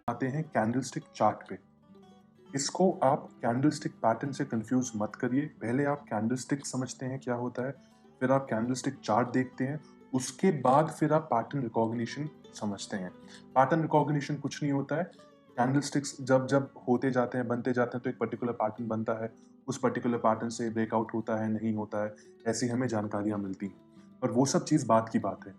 आते हैं candlestick chart पे। इसको आप कैंडलस्टिक पैटर्न से कंफ्यूज मत करिए। पहले आप कैंडलस्टिक समझते हैं क्या होता है, फिर आप कैंडलस्टिक चार्ट देखते हैं, उसके बाद फिर आप पैटर्न रिकॉग्निशन समझते हैं। पैटर्न रिकॉग्निशन कुछ नहीं होता है। कैंडलस्टिक्स जब जब होते जाते हैं, बनते जाते हैं, तो एक पर्टिकुलर पैटर्न बनता है। उस पर्टिकुलर पैटर्न से ब्रेकआउट होता है, नहीं होता है, ऐसी हमें जानकारियां मिलती हैं। पर वो सब चीज़ बात की बात है।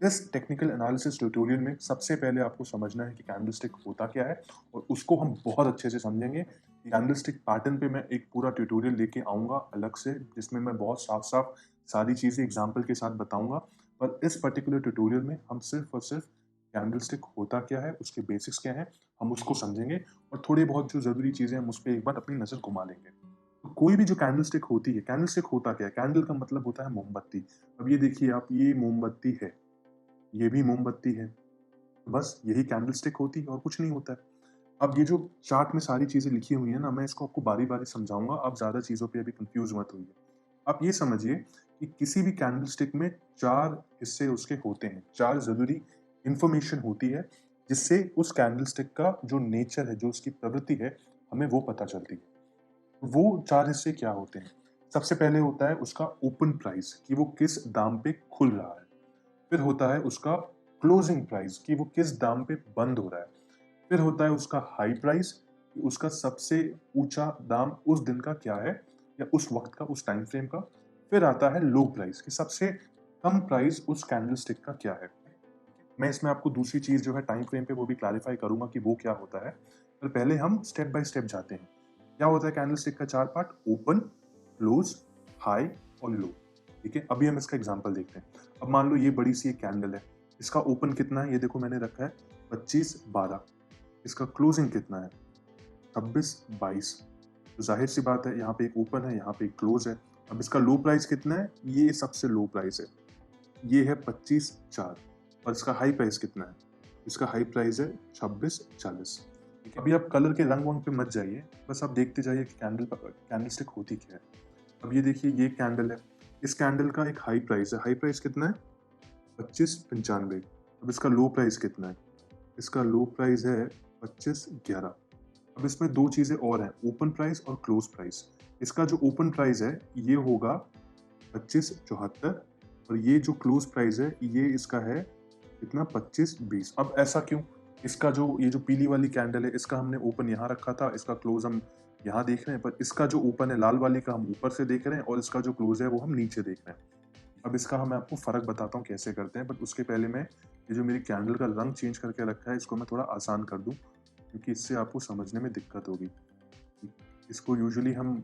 इस टेक्निकल एनालिसिस ट्यूटोरियल में सबसे पहले आपको समझना है कि कैंडलस्टिक होता क्या है, और उसको हम बहुत अच्छे से समझेंगे। कैंडलस्टिक पैटर्न पे मैं एक पूरा ट्यूटोरियल लेके आऊँगा अलग से, जिसमें मैं बहुत साफ-साफ सारी चीज़ें एग्ज़ाम्पल के साथ बताऊँगा। पर इस पर्टिकुलर ट्यूटोरियल में हम सिर्फ़ और सिर्फ़ कैंडलस्टिक होता क्या है, उसके बेसिक्स क्या हैं, हम उसको समझेंगे, और थोड़ी बहुत जो ज़रूरी चीज़ें हैं, हम उस पे एक बार अपनी नज़र घुमा लेंगे। तो कोई भी जो कैंडलस्टिक होती है, कैंडलस्टिक होता क्या है? कैंडल का मतलब होता है मोमबत्ती। अब ये देखिए आप, ये मोमबत्ती है, ये भी मोमबत्ती है। बस यही कैंडलस्टिक होती है और कुछ नहीं होता है। अब ये जो चार्ट में सारी चीज़ें लिखी हुई हैं ना, मैं इसको आपको बारी-बारी समझाऊँगा, आप ज़्यादा चीज़ों पे अभी कन्फ्यूज़ मत होइए। आप ये समझिए कि किसी भी कैंडलस्टिक में 4 हिस्से उसके होते हैं, 4 ज़रूरी इन्फॉर्मेशन होती है, जिससे उस कैंडलस्टिक का जो नेचर है, जो उसकी प्रवृत्ति है, हमें वो पता चलती है। वो 4 हिस्से क्या होते हैं? सबसे पहले होता है उसका ओपन प्राइस, कि वो किस दाम पे खुल रहा है। फिर होता है उसका क्लोजिंग प्राइस, कि वो किस दाम पे बंद हो रहा है। फिर होता है उसका हाई प्राइस, कि उसका सबसे ऊंचा दाम उस दिन का क्या है, या उस वक्त का, उस टाइम फ्रेम का। फिर आता है लो प्राइस, कि सबसे कम प्राइस उस कैंडलस्टिक का क्या है। मैं इसमें आपको दूसरी चीज जो है टाइम फ्रेम पे, वो भी क्लैरिफाई करूंगा कि वो क्या होता है। पर पहले हम स्टेप बाय स्टेप जाते हैं। क्या होता है कैंडलस्टिक का 4 पार्ट? ओपन, क्लोज, हाई और लो। ठीक है, अभी हम इसका एग्जांपल देखते हैं। अब मान लो ये बड़ी सी एक कैंडल है, इसका ओपन कितना है, ये देखो मैंने रखा है 25-12। इसका क्लोजिंग कितना है? 26-22। तो जाहिर सी बात है, यहाँ पे एक ओपन है, यहाँ पे एक क्लोज है। अब इसका लो प्राइस कितना है? ये सबसे लो प्राइस है, ये है 25-4। और इसका हाई प्राइस कितना है? इसका हाई प्राइस है 26-40। अभी आप कलर के रंग वंग पे मत जाइए, बस आप देखते जाइए कि कैंडलस्टिक होती क्या है। अब ये देखिए, ये कैंडल है, इस कैंडल का एक हाई प्राइस है। हाई प्राइस कितना है? 25-95। अब इसका लो प्राइस कितना है? इसका लो प्राइस है 25-11। अब इसमें दो चीजें और हैं, ओपन प्राइस और क्लोज प्राइस। इसका जो ओपन प्राइस है ये होगा 25-74, और ये जो क्लोज प्राइस है ये इसका है कितना? 25-20। अब ऐसा क्यों? इसका जो ये जो पीली वाली कैंडल है, इसका हमने ओपन यहाँ रखा था, इसका क्लोज हम यहाँ देख रहे हैं, पर इसका जो ओपन है लाल वाली का हम ऊपर से देख रहे हैं, और इसका जो क्लोज है वो हम नीचे देख रहे हैं। अब इसका मैं आपको फ़र्क बताता हूँ कैसे करते हैं, बट उसके पहले मैं ये जो मेरी कैंडल का रंग चेंज करके रखा है, इसको मैं थोड़ा आसान कर दूँ, क्योंकि इससे आपको समझने में दिक्कत होगी। इसको यूजुअली हम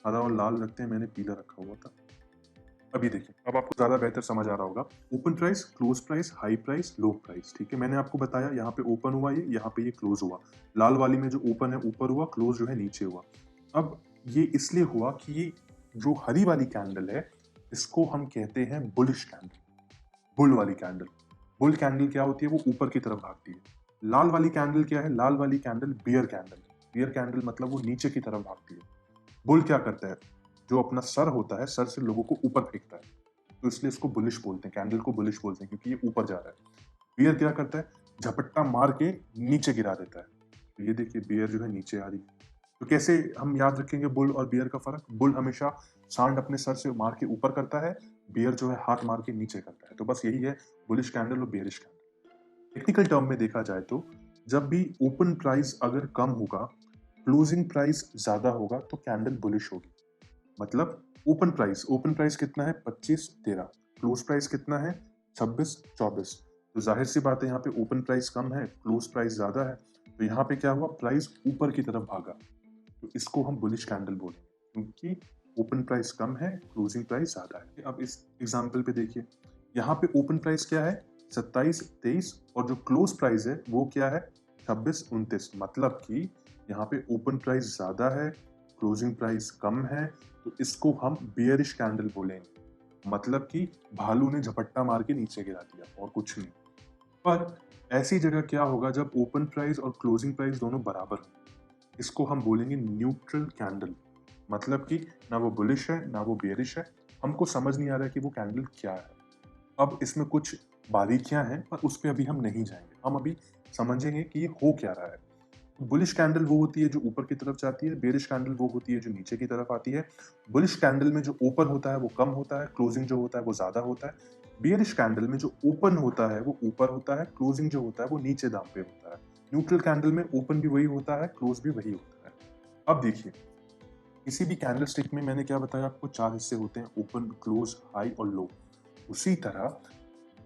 हरा और लाल रखते हैं, मैंने पीला रखा हुआ था। अब ये देखिए, अब आपको ज़्यादा बेहतर समझ आ रहा होगा। Open price, close price, high price, लो प्राइस। ठीक है, मैंने आपको बताया यहाँ पे ओपन हुआ, ये यहाँ पे ये क्लोज हुआ। लाल वाली में जो ओपन है ऊपर हुआ, क्लोज जो है नीचे हुआ। अब ये इसलिए हुआ कि ये जो हरी वाली कैंडल है, इसको हम कहते हैं बुलिश कैंडल, बुल वाली कैंडल। बुल कैंडल क्या होती है? वो ऊपर की तरफ भागती है। लाल वाली कैंडल क्या है? लाल वाली candle bear candle. Bear candle मतलब वो नीचे की तरफ भागती है। बुल क्या करता है? जो अपना सर होता है, सर से लोगों को ऊपर फेंकता है, तो इसलिए इसको बुलिश बोलते हैं, कैंडल को बुलिश बोलते हैं, क्योंकि ये ऊपर जा रहा है। बियर क्या करता है? झपट्टा मार के नीचे गिरा देता है। तो ये देखिए, बियर जो है नीचे आ रही है। तो कैसे हम याद रखेंगे बुल और बियर का फर्क? बुल हमेशा सांड अपने सर से मार के ऊपर करता है, बियर जो है हाथ मार के नीचे करता है। तो बस यही है बुलिश कैंडल और बियरिश कैंडल। टेक्निकल टर्म में देखा जाए तो, जब भी ओपन प्राइस अगर कम होगा, क्लोजिंग प्राइस ज्यादा होगा, तो कैंडल बुलिश होगी। मतलब ओपन प्राइस कितना है? 25-13। क्लोज प्राइस कितना है? 26-24। तो जाहिर सी बात है, यहाँ पे ओपन प्राइस कम है, क्लोज प्राइस ज्यादा है, तो यहाँ पे क्या हुआ? प्राइस ऊपर की तरफ भागा। तो इसको हम बुलिश कैंडल बोलेंगे, क्योंकि ओपन प्राइस कम है, क्लोजिंग प्राइस ज्यादा है। अब इस एग्जांपल पे देखिए, यहाँ पे ओपन प्राइस क्या है? 27-23, और जो क्लोज प्राइस है वो क्या है? 26-29। मतलब कि यहाँ पे ओपन प्राइस ज्यादा है, क्लोजिंग प्राइस कम है, तो इसको हम बियरिश कैंडल बोलेंगे। मतलब कि भालू ने झपट्टा मार के नीचे गिरा दिया, और कुछ नहीं। पर ऐसी जगह क्या होगा जब ओपन प्राइस और क्लोजिंग प्राइस दोनों बराबर हो? इसको हम बोलेंगे न्यूट्रल कैंडल। मतलब कि ना वो बुलिश है ना वो बेयरिश है, हमको समझ नहीं आ रहा है कि वो कैंडल क्या है। अब इसमें कुछ बारीकियां हैं, पर उस पर अभी हम नहीं जाएंगे। हम अभी समझेंगे कि ये हो क्या रहा है। बुलिश कैंडल वो होती है जो ऊपर की तरफ जाती है, बेरिश कैंडल वो होती है जो नीचे की तरफ आती है। बुलिश कैंडल में जो ओपन होता है वो कम होता है, क्लोजिंग जो होता है वो ज्यादा होता है। बेरिश कैंडल में जो ओपन होता है वो ऊपर होता है, क्लोजिंग जो होता है वो नीचे दाम पे होता है। न्यूट्रल कैंडल में ओपन भी वही होता है, क्लोज भी वही होता है। अब देखिए, किसी भी कैंडल स्टिक में मैंने क्या बताया आपको, 4 हिस्से होते हैं, ओपन, क्लोज, हाई और लो। उसी तरह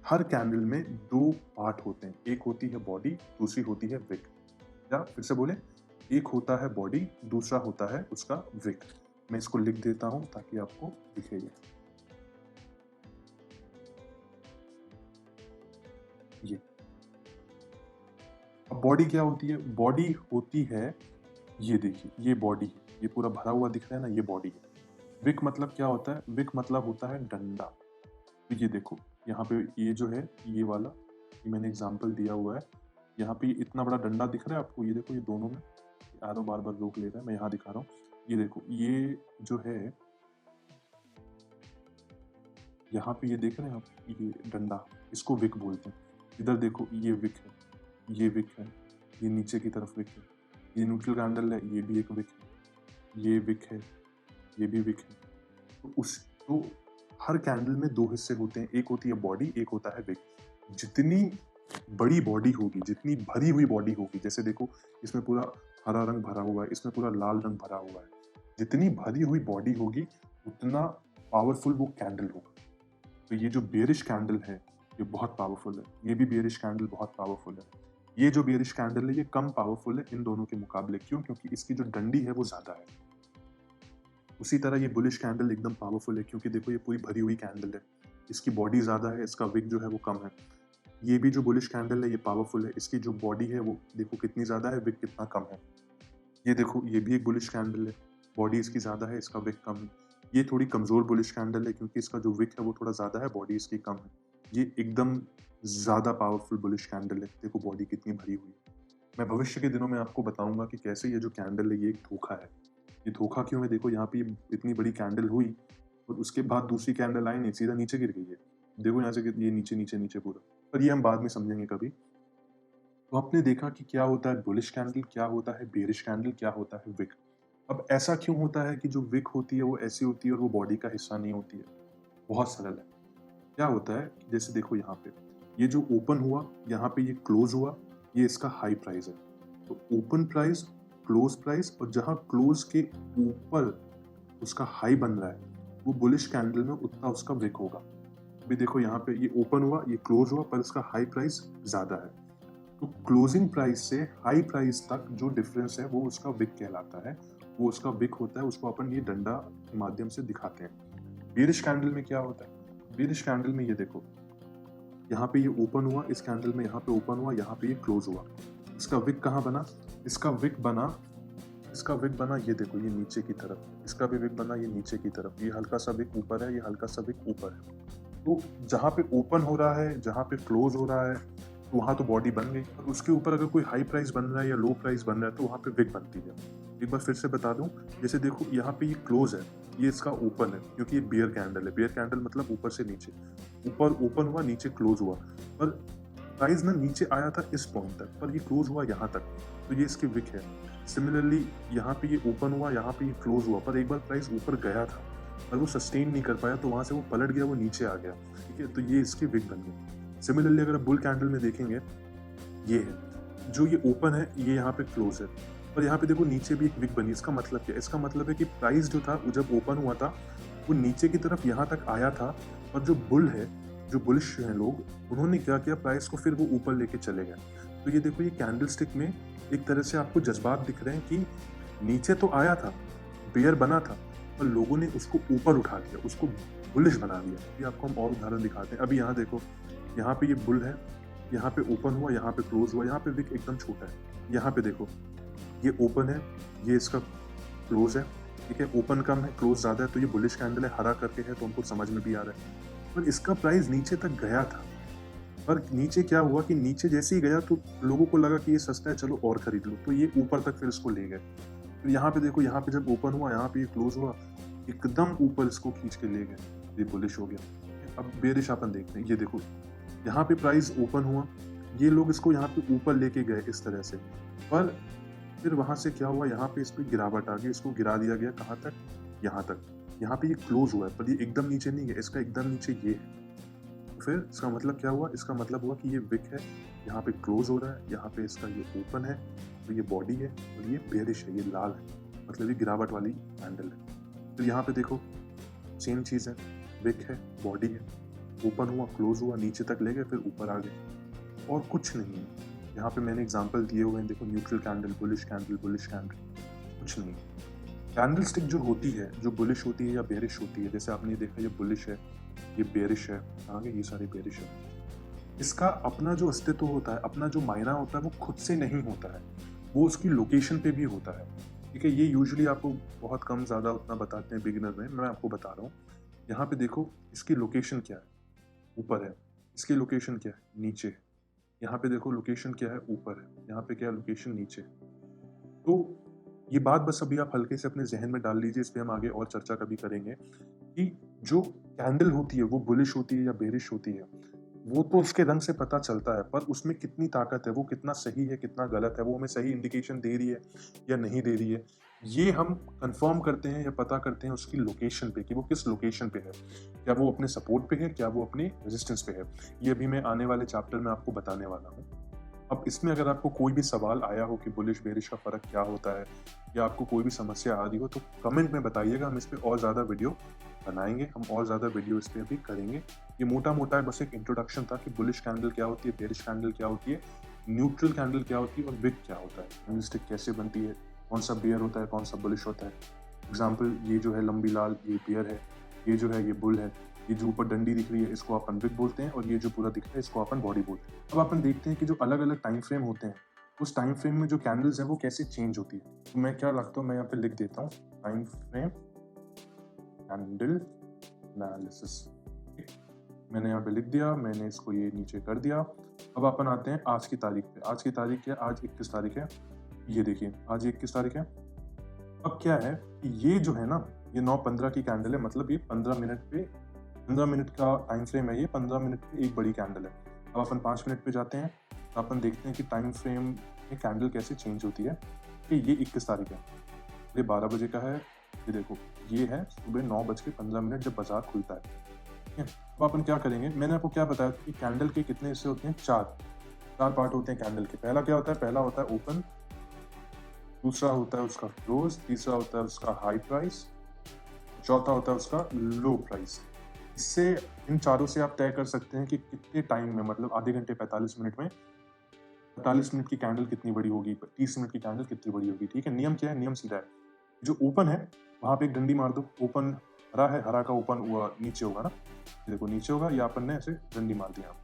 हर कैंडल में 2 पार्ट होते हैं, एक होती है बॉडी, दूसरी होती है विक। या फिर से बोले, एक होता है बॉडी, दूसरा होता है उसका विक। मैं इसको लिख देता हूं ताकि आपको दिखे ये। अब बॉडी क्या होती है? बॉडी होती है, ये देखिए, ये बॉडी है, ये पूरा भरा हुआ दिख रहा है ना, ये बॉडी है। विक मतलब क्या होता है? विक मतलब होता है डंडा। तो ये देखो, यहाँ पे ये जो है, ये वाला, ये मैंने एग्जांपल दिया हुआ है। यहाँ पे इतना बड़ा डंडा दिख रहा है आपको, ये देखो, ये दोनों में एरो बार बार रोक ले रहा है, मैं यहाँ दिखा रहा हूँ। ये देखो, ये जो है, यहाँ पे ये देख रहे हैं आप, ये डंडा, इसको विक बोलते हैं। इधर देखो, ये विक है, ये विक है, ये नीचे की तरफ विक है, ये न्यूट्रल कैंडल है, ये भी एक विक है, ये विक है, ये भी विक है। तो हर कैंडल में 2 हिस्से होते हैं, एक होती है बॉडी, एक होता है विक। जितनी बड़ी बॉडी होगी, जितनी भरी हुई बॉडी होगी, जैसे देखो इसमें पूरा हरा रंग भरा हुआ है, इसमें पूरा लाल रंग भरा हुआ है, जितनी भरी हुई बॉडी होगी उतना पावरफुल वो कैंडल होगा। तो ये जो बेरिश कैंडल है ये बहुत पावरफुल है, ये भी बेरिश कैंडल बहुत पावरफुल है। ये जो बेरिश कैंडल है ये कम पावरफुल है इन दोनों के मुकाबले। क्यों? क्योंकि इसकी जो डंडी है वो ज्यादा है। उसी तरह ये बुलिश कैंडल एकदम पावरफुल है, क्योंकि देखो ये पूरी भरी हुई कैंडल है, इसकी बॉडी ज्यादा है, इसका विक जो है वो कम है। ये भी जो बुलिश कैंडल है ये पावरफुल है, इसकी जो बॉडी है वो देखो कितनी ज्यादा है, विक कितना कम है। ये देखो, ये भी एक बुलिश कैंडल है, बॉडी इसकी ज्यादा है, इसका विक कम है। ये थोड़ी कमजोर बुलिश कैंडल है, क्योंकि इसका जो विक है वो थोड़ा ज्यादा है, बॉडी इसकी कम है। ये एकदम ज्यादा पावरफुल बुलिश कैंडल है, देखो बॉडी कितनी भरी हुई है। मैं भविष्य के दिनों में आपको बताऊंगा कि कैसे ये जो कैंडल है ये एक धोखा है। ये धोखा क्यों है? देखो यहाँ पे ये इतनी बड़ी कैंडल हुई और उसके बाद दूसरी कैंडल आई नहीं, सीधा नीचे गिर गई है। देखो यहाँ से ये नीचे नीचे नीचे पूरा, पर ये हम बाद में समझेंगे कभी। तो आपने देखा कि क्या होता है बुलिश कैंडल, क्या होता है बेरिश कैंडल, क्या होता है विक। अब ऐसा क्यों होता है कि जो विक होती है वो ऐसी होती है और वो बॉडी का हिस्सा नहीं होती है? बहुत सरल है। क्या होता है, जैसे देखो यहाँ पे ये जो ओपन हुआ, यहाँ पे ये क्लोज हुआ, ये इसका हाई प्राइस है। तो ओपन प्राइस, क्लोज प्राइस, और जहां क्लोज के ऊपर उसका हाई बन रहा है वो बुलिश कैंडल में उतना उसका विक होगा। अभी देखो यहाँ पे ये ओपन हुआ, ये क्लोज हुआ, पर इसका हाई प्राइस ज्यादा है। तो क्लोजिंग प्राइस से हाई प्राइस तक जो डिफरेंस है वो उसका विक कहलाता है, वो उसका विक होता है। उसको अपन ये डंडा के माध्यम से दिखाते हैं। बेरिश कैंडल में क्या होता है? बेरिश कैंडल में ये देखो, यहाँ पे ये ओपन हुआ, इस कैंडल में यहाँ पे ओपन हुआ, यहाँ पे ये क्लोज हुआ। इसका विक कहाँ बना? इसका विक बना ये देखो, ये नीचे की तरफ। इसका भी विक बना ये नीचे की तरफ। ये हल्का सा विक ऊपर है, ये हल्का सा विक ऊपर है। तो जहाँ पे ओपन हो रहा है, जहाँ पे क्लोज हो रहा है, तो वहाँ तो बॉडी बन गई। और उसके ऊपर अगर कोई हाई प्राइस बन रहा है या लो प्राइस बन रहा है तो वहाँ पे विक बनती है। एक बार फिर से बता दूं, जैसे देखो यहाँ पे ये क्लोज है, ये इसका ओपन है, क्योंकि ये बियर कैंडल है। बियर कैंडल मतलब ऊपर से नीचे, ऊपर ओपन हुआ, नीचे क्लोज हुआ, पर प्राइस ना नीचे आया था इस पॉइंट तक, पर ये क्लोज हुआ यहाँ तक, तो ये इसकी विक है। सिमिलरली यहाँ पे ये ओपन हुआ, यहाँ पे ये क्लोज हुआ, पर एक बार प्राइस ऊपर गया था पर वो सस्टेन नहीं कर पाया, तो वहां से वो पलट गया, वो नीचे आ गया। ठीक है, तो ये इसकी विक बन गई। सिमिलरली अगर बुल कैंडल में देखेंगे, ये है जो ये ओपन है, ये यहाँ पे क्लोज है, और यहाँ पे देखो नीचे भी एक विक बनी। इसका मतलब क्या? इसका मतलब है कि प्राइस जो था जब ओपन हुआ था वो नीचे की तरफ यहाँ तक आया था, और जो बुल है, जो बुलिश हैं लोग, उन्होंने क्या किया, प्राइस को फिर वो ऊपर लेके चले गए। तो ये देखो, ये कैंडल स्टिक में एक तरह से आपको जज्बात दिख रहे हैं कि नीचे तो आया था, बेयर बना था, पर लोगों ने उसको ऊपर उठा दिया, उसको बुलिश बना दिया। ये आपको हम और उदाहरण दिखाते हैं। अभी यहाँ देखो, यहाँ पे ये बुल है, यहाँ पे ओपन हुआ, यहाँ पे क्लोज हुआ, यहाँ पे विक एकदम छोटा है। यहाँ पे देखो, ये ओपन है, ये इसका क्लोज है। ठीक है, ओपन कम है, क्लोज ज्यादा है, तो ये बुलिश कैंडल है, हरा करके है, तो हमको समझ में भी आ रहा है। पर इसका प्राइस नीचे तक गया था, पर नीचे क्या हुआ कि नीचे जैसे ही गया तो लोगों को लगा कि ये सस्ता है, चलो और खरीद लो, तो ये ऊपर तक फिर इसको ले गए। फिर यहाँ पे देखो, यहाँ पे जब ओपन हुआ, यहाँ पे ये क्लोज हुआ, एकदम ऊपर इसको खींच के ले गए, ये बुलिश हो गया। अब बेरिश अपन देखते हैं। ये देखो, यहाँ पे प्राइस ओपन हुआ, ये लोग इसको यहाँ पे ऊपर लेके गए इस तरह से, पर फिर वहाँ से क्या हुआ, यहाँ पे इस पे गिरावट आ गई, इसको गिरा दिया गया कहाँ तक, यहाँ तक। यहाँ पे ये क्लोज हुआ है, पर ये एकदम नीचे नहीं है, इसका एकदम नीचे ये है। फिर इसका मतलब क्या हुआ, इसका मतलब हुआ कि ये विक है, यहाँ पे क्लोज हो रहा है, यहाँ पे इसका ये ओपन है, तो ये बॉडी है और ये बेरिश है, ये लाल है, मतलब ये गिरावट वाली कैंडल है। तो यहाँ पे देखो सेम चीज़ है, विक है, बॉडी है, ओपन हुआ, क्लोज हुआ, नीचे तक ले गए, फिर ऊपर आ गए, और कुछ नहीं है। यहाँ पे मैंने एग्जांपल दिए हुए हैं, देखो neutral candle, bullish candle, bullish candle, कुछ नहीं। कैंडल स्टिक जो होती है, जो बुलिश होती है या बेरिश होती है, जैसे आपने देखा ये बुलिश है, ये बेरिश है, आगे ये सारे बेरिश है, इसका अपना जो अस्तित्व होता है, अपना जो मायना होता है, वो खुद से नहीं होता है, वो उसकी लोकेशन पे भी होता है। ठीक है, ये यूजुअली आपको बहुत कम ज़्यादा उतना बताते हैं बिगिनर में, मैं आपको बता रहा हूँ। यहाँ पे देखो इसकी लोकेशन क्या है, ऊपर है, इसकी लोकेशन क्या है, नीचे है। यहाँ पे देखो लोकेशन क्या है, ऊपर है, यहाँ पे क्या है, लोकेशन नीचे। तो ये बात बस अभी आप हल्के से अपने जहन में डाल लीजिए, इस पे हम आगे और चर्चा कभी करेंगे कि जो कैंडल होती है वो बुलिश होती है या बेरिश होती है, वो तो उसके रंग से पता चलता है, पर उसमें कितनी ताकत है, वो कितना सही है, कितना गलत है, वो हमें सही इंडिकेशन दे रही है या नहीं दे रही है, ये हम कंफर्म करते हैं या पता करते हैं उसकी लोकेशन पे, कि वो किस लोकेशन पे है, क्या वो अपने सपोर्ट पे है, क्या वो अपने रेजिस्टेंस पे है। ये अभी मैं आने वाले चैप्टर में आपको बताने वाला हूँ। अब इसमें अगर आपको कोई भी सवाल आया हो कि बुलिश बेरिश का फ़र्क क्या होता है, या आपको कोई भी समस्या आ रही हो, तो कमेंट में बताइएगा, हम इस पे और ज़्यादा वीडियो बनाएंगे, हम और ज़्यादा वीडियो इस पे अभी करेंगे। ये मोटा मोटा बस एक इंट्रोडक्शन था कि बुलिश कैंडल क्या होती है, बेरिश कैंडल क्या होती है, न्यूट्रल कैंडल क्या होती है और विक क्या होता है, कैंडल स्टिक कैसे बनती है, कौन सा बेयर होता है, कौन सा बुलिश होता है। एग्जाम्पल, ये जो है लंबी लाल, ये बेयर है, ये जो है ये बुल है, ये जो ऊपर डंडी दिख रही है इसको अपन विक बोलते हैं, और ये जो पूरा दिख रहा है इसको अपन बॉडी बोलते हैं। अब अपन देखते हैं कि जो अलग अलग टाइम फ्रेम होते हैं, उस टाइम फ्रेम में जो कैंडल्स हैं वो कैसे चेंज होती है। तो मैं क्या लगता हूँ, मैं यहाँ पे लिख देता हूँ टाइम फ्रेम कैंडल एनालिसिस। मैंने यहाँ पे लिख दिया, मैंने इसको ये नीचे कर दिया। अब अपन आते हैं आज की तारीख पे। आज की तारीख क्या है, आज 21 तारीख है, ये देखिए आज 21 तारीख है। अब क्या है कि ये जो है ना, ये 9:15 की कैंडल है, मतलब ये 15 मिनट पे, 15 मिनट का टाइम फ्रेम है, ये 15 मिनट पे एक बड़ी कैंडल है। अब अपन 5 मिनट पे जाते हैं, तो अपन देखते हैं कि टाइम फ्रेम में कैंडल कैसे चेंज होती है। कि ये 21 तारीख है, ये 12 बजे का है, ये देखो ये है सुबह 9:15 जब बाजार खुलता है। ठीक है, अब अपन क्या करेंगे, मैंने आपको क्या बताया कि कैंडल के कितने हिस्से होते हैं, चार पार्ट होते हैं कैंडल के। पहला क्या होता है, पहला होता है ओपन, दूसरा होता है उसका क्लोज, तीसरा होता है उसका हाई प्राइस, चौथा होता है उसका लो प्राइस। इससे इन चारों से आप तय कर सकते हैं कि कितने टाइम में, मतलब आधे घंटे 45 मिनट में 45 मिनट की कैंडल कितनी बड़ी होगी, 30 मिनट की कैंडल कितनी बड़ी होगी। ठीक है, नियम क्या है, नियम सीधा है। जो ओपन है वहां पे एक डंडी मार दो, ओपन हरा है, हरा का ओपन हुआ नीचे होगा ना, ये देखो नीचे होगा, या अपन ने ऐसे डंडी मार दिया।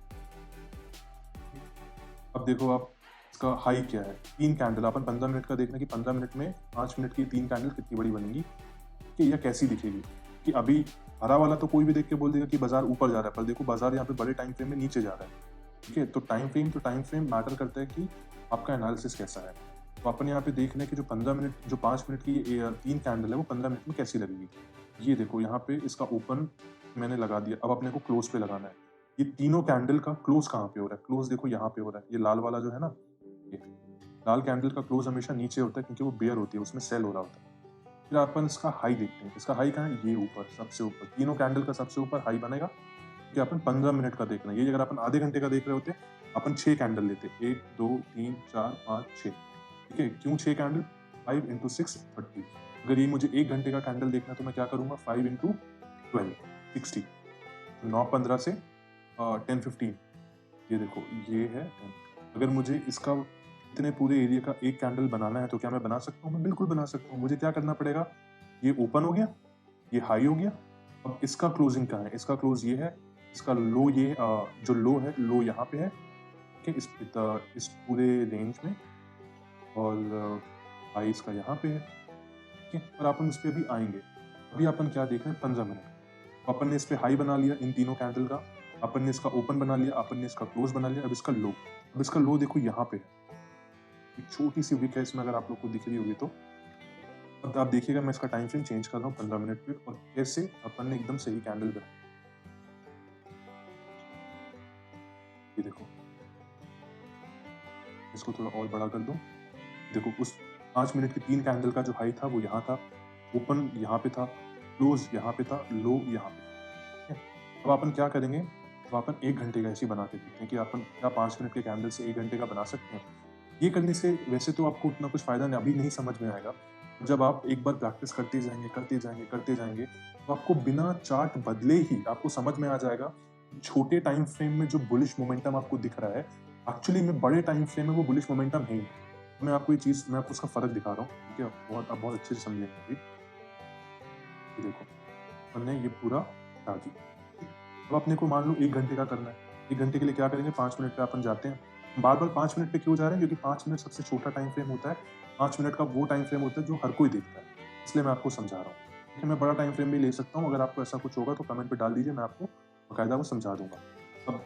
अब देखो आप इसका हाई क्या है, 3 कैंडल, अपन 15 मिनट का देखना कि 15 मिनट में 5 मिनट की 3 कैंडल कितनी बड़ी बनेगी, कि यह कैसी दिखेगी। कि अभी हरा वाला तो कोई भी देख के बोल देगा कि बाजार ऊपर जा रहा है, पर देखो बाजार यहाँ पे बड़े टाइम फ्रेम में नीचे जा रहा है। ठीक है, तो टाइम फ्रेम मैटर करता है कि आपका एनालिसिस कैसा है। तो अपन यहाँ पे देख रहे हैं कि जो 15 मिनट, जो 5 मिनट की 3 कैंडल है, वो 15 मिनट में कैसी लगेगी। ये देखो यहाँ पे इसका ओपन मैंने लगा दिया, अब अपने को क्लोज पे लगाना है। ये तीनों कैंडल का क्लोज कहाँ पे हो रहा है, क्लोज देखो यहाँ पे हो रहा है, ये लाल वाला जो है ना, ये लाल कैंडल का क्लोज हमेशा नीचे होता है, क्योंकि वो बेयर होती है, उसमें सेल हो रहा होता है। फिर अपन इसका हाई देखते हैं, इसका हाई कहाँ है, ये ऊपर, सबसे ऊपर, तीनों कैंडल का सबसे ऊपर हाई बनेगा। कि अपन 15 मिनट का देखना है, ये अगर अपन आधे घंटे का देख रहे होते अपन 6 कैंडल लेते, 1 2 3 4 5 6। ठीक है, क्यों 6 कैंडल, 5 × 6 30। अगर ये मुझे 1 घंटे का कैंडल देखना है तो मैं क्या करूंगा, 5 × 12 60। 9:15 से 10:15, ये देखो ये है 10। अगर मुझे इसका इतने पूरे एरिया का एक कैंडल बनाना है तो क्या मैं बना सकता हूँ, मैं बिल्कुल बना सकता हूँ। मुझे क्या करना पड़ेगा, ये ओपन हो गया, ये हाई हो गया, अब इसका क्लोजिंग कहाँ है, इसका क्लोज ये है, इसका लो ये जो लो है, लो यहाँ पे है। ठीक है, इस पूरे रेंज में, और हाई इसका यहाँ पे है। ठीक है, और अपन उस पर भी आएंगे। अभी अपन क्या देख रहे हैं, 15 मिनट। अपन ने इस पे हाई बना लिया इन तीनों कैंडल का, अपन ने इसका ओपन बना लिया, अपन ने इसका क्लोज बना लिया। अब इसका लो, अब इसका लो देखो यहाँ पे है, एक छोटी सी विक है इसमें, अगर आप लोग को दिख रही होगी तो। अब आप देखिएगा मैं इसका टाइम फ्रेम चेंज कर रहा हूँ 15 मिनट पे, और कैसे अपन ने एकदम सही कैंडल बनाई। ये देखो, इसको थोड़ा और बड़ा कर दूं। देखो उस 5 मिनट के 3 कैंडल का जो हाई था वो यहाँ था, ओपन यहाँ पे था, क्लोज यहाँ पे था, लो यहाँ पे था। ठीक है, अब अपन क्या करेंगे, अब अपन 1 घंटे का ऐसे ही बना के देखते हैं कि अपन क्या 5 मिनट के कैंडल से 1 घंटे का बना सकते हैं। ये करने से वैसे तो आपको उतना कुछ फायदा अभी नहीं समझ में आएगा। जब आप एक बार प्रैक्टिस करते जाएंगे करते जाएंगे करते जाएंगे तो आपको बिना चार्ट बदले ही आपको समझ में आ जाएगा छोटे टाइम फ्रेम में जो बुलिश मोमेंटम आपको दिख रहा है एक्चुअली में बड़े टाइम फ्रेम में वो बुलिश मोमेंटम है ही नहीं। मैं आपको ये चीज, मैं आपको उसका फर्क दिखा रहा हूँ, ठीक है, बहुत आप बहुत अच्छे से समझेंगे अभी। ये देखो, हमने ये पूरा हटा दी। अब अपने को मान लो 1 घंटे का करना है। 1 घंटे के लिए क्या करेंगे, 5 मिनट पे अपन जाते हैं। बार बार 5 मिनट पे क्यों जा रहे हैं, क्योंकि 5 मिनट सबसे छोटा टाइम फ्रेम होता है। 5 मिनट का वो टाइम फ्रेम होता है जो हर कोई देखता है, इसलिए मैं आपको समझा रहा हूँ। ठीक है, मैं बड़ा टाइम फ्रेम भी ले सकता हूँ, अगर आपको ऐसा कुछ होगा तो कमेंट पे डाल दीजिए, मैं आपको बाकायदा वो समझा दूंगा। अब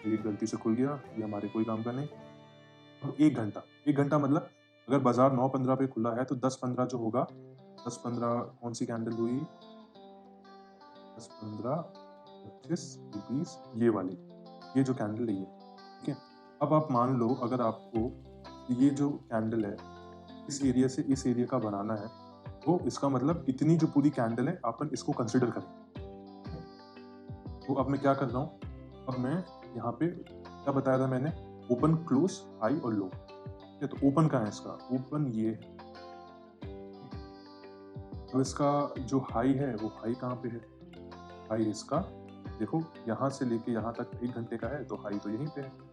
ये गलती से खुल गया, ये हमारे कोई काम का नहीं। अब 1 घंटा मतलब अगर बाजार 9:15 पे खुला है तो 10:15 जो होगा, 10:15 कौन सी कैंडल हुई, 10:15 25 20, ये वाली, ये जो कैंडल है ये, ठीक है। अब आप मान लो अगर आपको ये जो कैंडल है इस एरिया से इस एरिया का बनाना है तो इसका मतलब इतनी जो पूरी कैंडल है अपन इसको कंसिडर करें। तो अब मैं क्या कर रहा हूँ, अब मैं यहाँ पे क्या बताया था मैंने, ओपन क्लोज हाई और लो। ठीक है, तो ओपन का है इसका, ओपन ये है। अब इसका जो हाई है वो हाई कहाँ पे है, हाई इसका देखो यहाँ से लेके यहाँ तक 1 घंटे का है तो हाई तो यहीं पे है।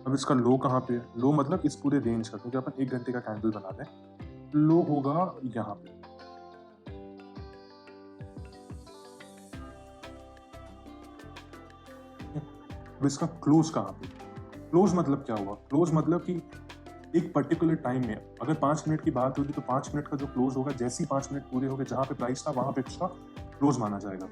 अब इसका लो कहाँ पे है, लो मतलब इस पूरे रेंज का, क्योंकि अपन 1 घंटे का कैंडल बना रहे हैं, लो होगा यहाँ पे। अब इसका क्लोज कहाँ पे, क्लोज मतलब क्या हुआ, क्लोज मतलब कि एक पर्टिकुलर टाइम में अगर 5 मिनट की बात होगी तो 5 मिनट का जो क्लोज होगा, जैसे ही 5 मिनट पूरे हो गए जहाँ पे प्राइस था वहां पे उसका क्लोज माना जाएगा।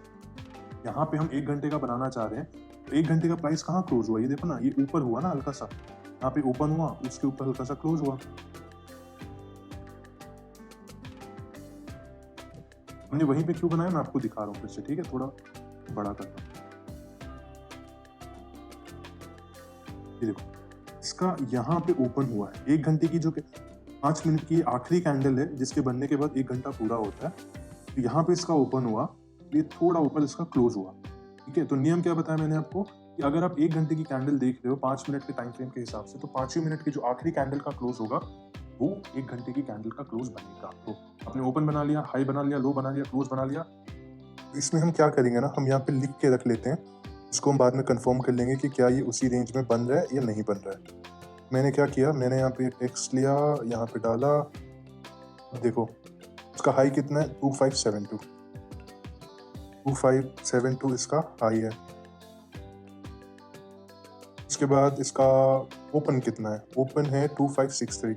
यहाँ पे हम 1 घंटे का बनाना चाह रहे हैं तो 1 घंटे का प्राइस कहाँ क्लोज हुआ, ये देखो ना, ये ऊपर हुआ ना हल्का सा, यहाँ पे ओपन हुआ, उसके ऊपर हल्का सा क्लोज हुआ। हमने वहीं पे क्यों बनाया मैं आपको दिखा रहा हूँ फिर से, ठीक है, थोड़ा बड़ा करता हूँ। ये देखो, इसका यहाँ पे ओपन हुआ है, 1 घंटे की जो 5 मिनट की आखिरी कैंडल है जिसके बनने के बाद 1 घंटा पूरा होता है, तो यहाँ पे इसका ओपन हुआ, ये थोड़ा ऊपर इसका क्लोज हुआ। ठीक है, तो नियम क्या बताया मैंने आपको कि अगर आप 1 घंटे की कैंडल देख रहे हो 5 मिनट के टाइम फ्रेम के हिसाब से, तो 5वें मिनट की जो आखिरी कैंडल का क्लोज होगा वो 1 घंटे की कैंडल का क्लोज बनेगा। तो आपने ओपन बना लिया, हाई बना लिया, लो बना लिया, क्लोज बना लिया। इसमें हम क्या करेंगे ना, हम यहाँ पे लिख के रख लेते हैं, इसको हम बाद में कंफर्म कर लेंगे कि क्या ये उसी रेंज में बन रहा है या नहीं बन रहा है। मैंने क्या किया, मैंने यहाँ पे टेक्स्ट लिया, यहाँ पे डाला, देखो उसका हाई कितना है, 2572, 2572 इसका हाई है। उसके बाद इसका ओपन कितना है, ओपन है 2563,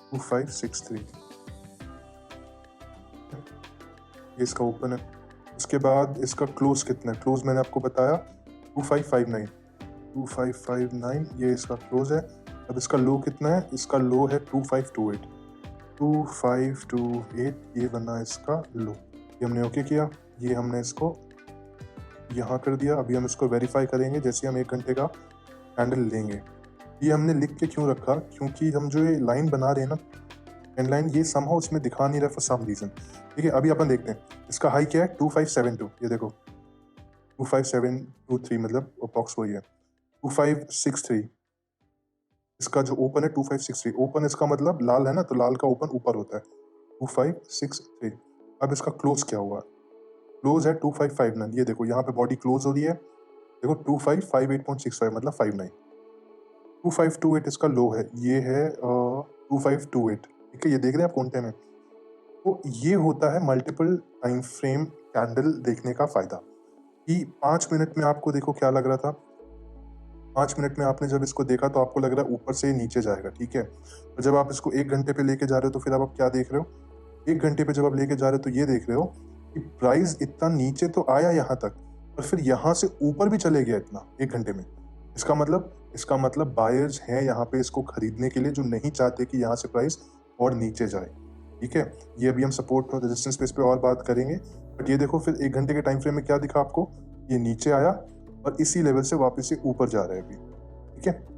2563 ये इसका ओपन है। उसके बाद इसका क्लोज कितना है, क्लोज मैंने आपको बताया 2559, 2559 ये इसका क्लोज है। अब इसका लो कितना है, इसका लो है 2528, 2528 ये बना इसका लो। ये हमने ओके किया, ये हमने इसको यहाँ कर दिया। अभी हम इसको वेरीफाई करेंगे जैसे हम 1 घंटे का कैंडल लेंगे। ये हमने लिख के क्यों रखा, क्योंकि हम जो ये लाइन बना रहे हैं ना, एंड लाइन, ये समहाउ उसमें दिखा नहीं रहा फॉर सम रीजन। ठीक है, अभी अपन देखते हैं इसका हाई क्या है, 2572, ये देखो 25723 मतलब अप्रॉक्स वही है। 2563 इसका जो ओपन है, 2563 ओपन, इसका मतलब लाल है ना, तो लाल का ओपन ऊपर होता है, 2563। अब इसका क्लोज क्या हुआ, क्लोज है 2559, ये देखो यहाँ पे बॉडी क्लोज हो रही है, देखो 2558.65 मतलब 59। 2528 इसका लो है, ये है 2528, ठीक है, ये देख रहे हैं आप कौन में। तो ये होता है मल्टीपल टाइम फ्रेम कैंडल देखने का फायदा, कि 5 मिनट में आपको देखो क्या लग रहा था, 5 मिनट में आपने जब इसको देखा तो आपको लग रहा है ऊपर से नीचे जाएगा, ठीक है। और जब आप इसको 1 घंटे पे लेके जा रहे हो तो फिर अब आप क्या देख रहे हो, 1 घंटे पे जब आप लेके जा रहे हो तो ये देख रहे हो कि प्राइस इतना नीचे तो आया यहाँ तक, और फिर यहाँ से ऊपर भी चले गया इतना 1 घंटे में। इसका मतलब बायर्स हैं यहाँ पे इसको खरीदने के लिए, जो नहीं चाहते कि यहाँ से प्राइस और नीचे जाए। ठीक है, ये अभी हम सपोर्ट और रेजिस्टेंस बेस पे और बात करेंगे। बट ये देखो फिर 1 घंटे के टाइम फ्रेम में क्या दिखा आपको, ये नीचे आया और इसी लेवल से वापस से ऊपर जा रहा है अभी, ठीक है।